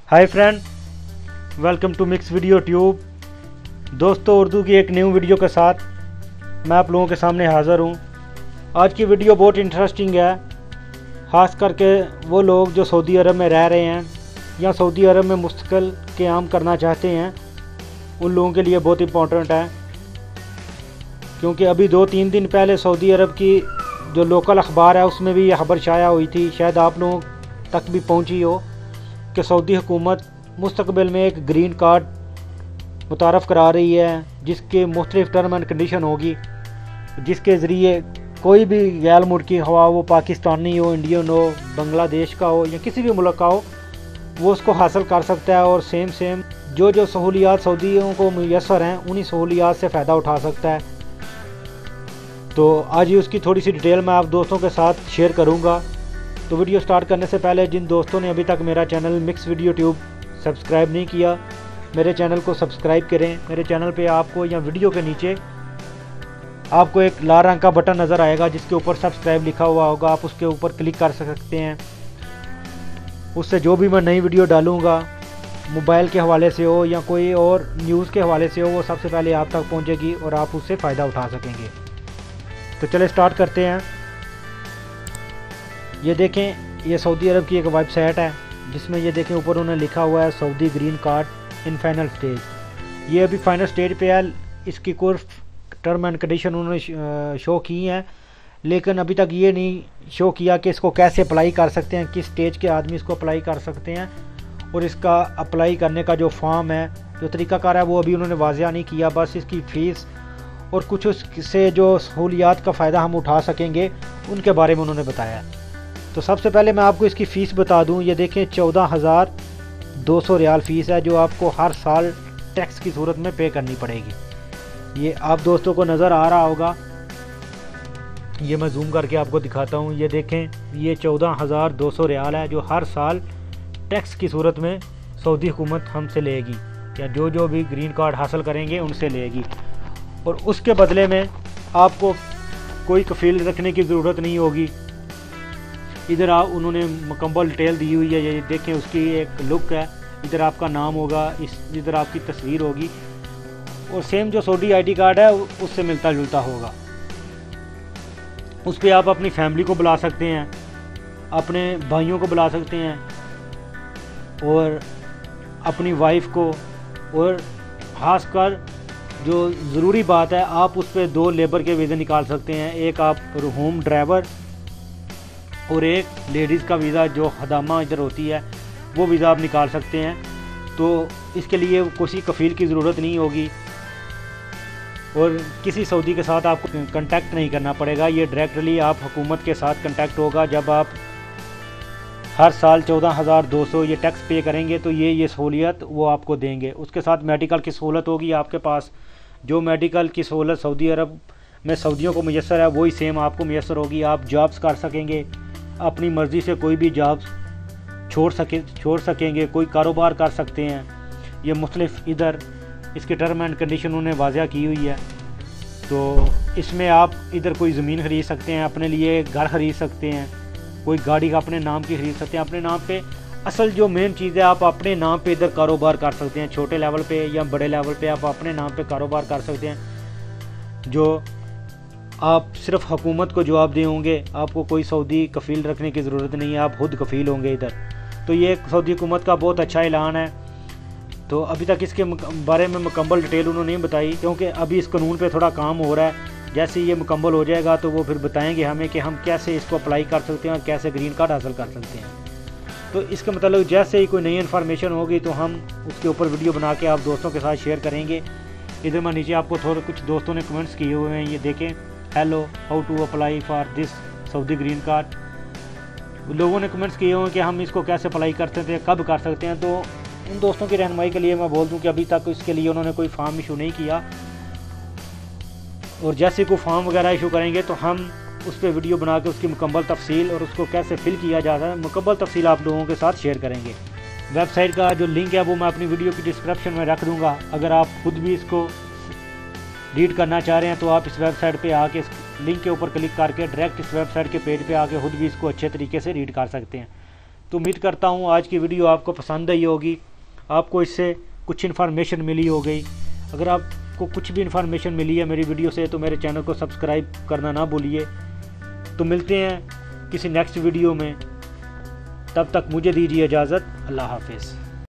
Hi friend, welcome to Mix Video Tube. दोस्तों, उर्दू की एक न्यू वीडियो के साथ मैं आप लोगों के सामने हाज़िर हूँ। आज की वीडियो बहुत इंटरेस्टिंग है, ख़ास करके वो लोग जो सऊदी अरब में रह रहे हैं या सऊदी अरब में मुस्तकिल क़याम करना चाहते हैं, उन लोगों के लिए बहुत इम्पोर्टेंट है। क्योंकि अभी 2-3 दिन पहले सऊदी अरब की जो लोकल अखबार है उसमें भी ये खबर शाया हुई थी, शायद आप लोगों तक भी पहुँची हो, कि सऊदी हुकूमत मुस्तकबिल में एक ग्रीन कार्ड मुतारफ़ करा रही है, जिसके मुख्तलिफ़ टर्म एंड कंडीशन होगी, जिसके ज़रिए कोई भी गैर मुल्की हवा, वो पाकिस्तानी हो, इंडियन हो, बांग्लादेश का हो या किसी भी मुल्क का हो, वो उसको हासिल कर सकता है और सेम जो सहूलियात सऊदियों को मुयस्सर हैं, उन्हीं सहूलियात से फ़ायदा उठा सकता है। तो आज ही उसकी थोड़ी सी डिटेल मैं आप दोस्तों के साथ शेयर करूँगा। तो वीडियो स्टार्ट करने से पहले जिन दोस्तों ने अभी तक मेरा channel mix Video tube subscribe नहीं किया, मेरे चैनल को सब्सक्राइब करें। मेरे चैनल पे आपको या वीडियो के नीचे आपको एक लाल रंग का बटन नज़र आएगा जिसके ऊपर सब्सक्राइब लिखा हुआ होगा, आप उसके ऊपर क्लिक कर सकते हैं। उससे जो भी मैं नई वीडियो डालूँगा, मोबाइल के हवाले से हो या कोई और न्यूज़ के हवाले से हो, वो सबसे पहले आप तक पहुँचेगी और आप उससे फ़ायदा उठा सकेंगे। तो चले स्टार्ट करते हैं। ये देखें, ये सऊदी अरब की एक वेबसाइट है जिसमें ये देखें ऊपर उन्होंने लिखा हुआ है Saudi green card in final stage. ये अभी फाइनल स्टेज पे है। इसकी कुछ टर्म एंड कंडीशन उन्होंने शो की हैं, लेकिन अभी तक ये नहीं शो किया कि इसको कैसे अप्लाई कर सकते हैं, किस स्टेज के आदमी इसको अप्लाई कर सकते हैं, और इसका अप्लाई करने का जो फॉर्म है, जो तरीक़ाकार है, वो अभी उन्होंने वाज़िया नहीं किया। बस इसकी फ़ीस और कुछ उससे जो सहूलियात का फ़ायदा हम उठा सकेंगे उनके बारे में उन्होंने बताया। तो सबसे पहले मैं आपको इसकी फ़ीस बता दूं। ये देखें, 14,200 रियाल फ़ीस है जो आपको हर साल टैक्स की सूरत में पे करनी पड़ेगी। ये आप दोस्तों को नज़र आ रहा होगा, ये मैं जूम करके आपको दिखाता हूँ। ये देखें, ये 14,200 रियाल है जो हर साल टैक्स की सूरत में सऊदी हुकूमत हमसे लेगी, या जो भी ग्रीन कार्ड हासिल करेंगे उनसे लेगी। और उसके बदले में आपको कोई कफील रखने की ज़रूरत नहीं होगी। इधर आप उन्होंने मुकम्मल डिटेल दी हुई है। ये देखें, उसकी एक लुक है, इधर आपका नाम होगा, इधर आपकी तस्वीर होगी, और सेम जो सऊदी आईडी कार्ड है उससे मिलता जुलता होगा। उस पर आप अपनी फैमिली को बुला सकते हैं, अपने भाइयों को बुला सकते हैं, और अपनी वाइफ को, और ख़ासकर जो ज़रूरी बात है, आप उस पर 2 लेबर के वीज़े निकाल सकते हैं। एक आप होम ड्राइवर और एक लेडीज़ का वीज़ा जो खदामा इधर होती है, वो वीज़ा आप निकाल सकते हैं। तो इसके लिए किसी कफ़ील की ज़रूरत नहीं होगी और किसी सऊदी के साथ आपको कांटेक्ट नहीं करना पड़ेगा। ये डायरेक्टली आप हुकूमत के साथ कांटेक्ट होगा। जब आप हर साल 14,200 ये टैक्स पे करेंगे तो ये सहूलियत वो आपको देंगे। उसके साथ मेडिकल की सहूलत होगी आपके पास। जो मेडिकल की सहूलत सऊदी अरब में सऊदियों को मुयस्सर है, वही सेम आपको मुयस्सर होगी। आप जॉब्स कर सकेंगे, अपनी मर्ज़ी से कोई भी जॉब्स छोड़ सकेंगे, कोई कारोबार कर सकते हैं। ये मुख्तलिफ इधर इसके टर्म एंड कंडीशन उन्होंने वाज़िया की हुई है। तो इसमें आप इधर कोई ज़मीन ख़रीद सकते हैं, अपने लिए घर ख़रीद सकते हैं, कोई गाड़ी का अपने नाम की ख़रीद सकते हैं, अपने नाम पे। असल जो मेन चीज़ है, आप अपने नाम पे इधर कारोबार कर सकते हैं। छोटे लेवल पे या बड़े लेवल पे आप अपने नाम पे कारोबार कर सकते हैं, जो आप सिर्फ हुकूमत को जवाब दे होंगे। आपको कोई सऊदी कफ़ील रखने की ज़रूरत नहीं है, आप खुद कफ़ील होंगे इधर। तो ये सऊदी हुकूमत का बहुत अच्छा ऐलान है। तो अभी तक इसके बारे में मुकम्मल डिटेल उन्होंने नहीं बताई, क्योंकि अभी इस कानून पे थोड़ा काम हो रहा है। जैसे ये मुकम्मल हो जाएगा तो वो फिर बताएंगे हमें कि हम कैसे इसको अप्लाई कर सकते हैं और कैसे ग्रीन कार्ड हासिल कर सकते हैं। तो इसका मतलब जैसे ही कोई नई इन्फॉर्मेशन होगी तो हम उसके ऊपर वीडियो बना के आप दोस्तों के साथ शेयर करेंगे। इधर मैं नीचे आपको थोड़े कुछ दोस्तों ने कमेंट्स किए हुए हैं। ये देखें, hello, how to apply for this Saudi green card. लोगों ने कमेंट्स किए हुए हैं कि हम इसको कैसे अप्लाई कर सकते हैं, कब कर सकते हैं। तो उन दोस्तों की रहनुमाई के लिए मैं बोल दूं कि अभी तक इसके लिए उन्होंने कोई फॉर्म इशू नहीं किया, और जैसे कोई फॉर्म वगैरह इशू करेंगे तो हम उस पर वीडियो बना के उसकी मुकम्मल तफसील और उसको कैसे फिल किया जाता है, मुकम्मल तफसील आप लोगों के साथ शेयर करेंगे। वेबसाइट का जो लिंक है वो मैं अपनी वीडियो की डिस्क्रिप्शन में रख दूँगा। अगर आप खुद भी इसको रीड करना चाह रहे हैं तो आप इस वेबसाइट पे आके इस लिंक के ऊपर क्लिक करके डायरेक्ट इस वेबसाइट के पेज पे आके खुद भी इसको अच्छे तरीके से रीड कर सकते हैं। तो उम्मीद करता हूँ आज की वीडियो आपको पसंद आई होगी, आपको इससे कुछ इन्फॉर्मेशन मिली हो गई। अगर आपको कुछ भी इन्फॉर्मेशन मिली है मेरी वीडियो से तो मेरे चैनल को सब्सक्राइब करना ना भूलिए। तो मिलते हैं किसी नेक्स्ट वीडियो में, तब तक मुझे दीजिए इजाज़त। अल्लाह हाफिज़।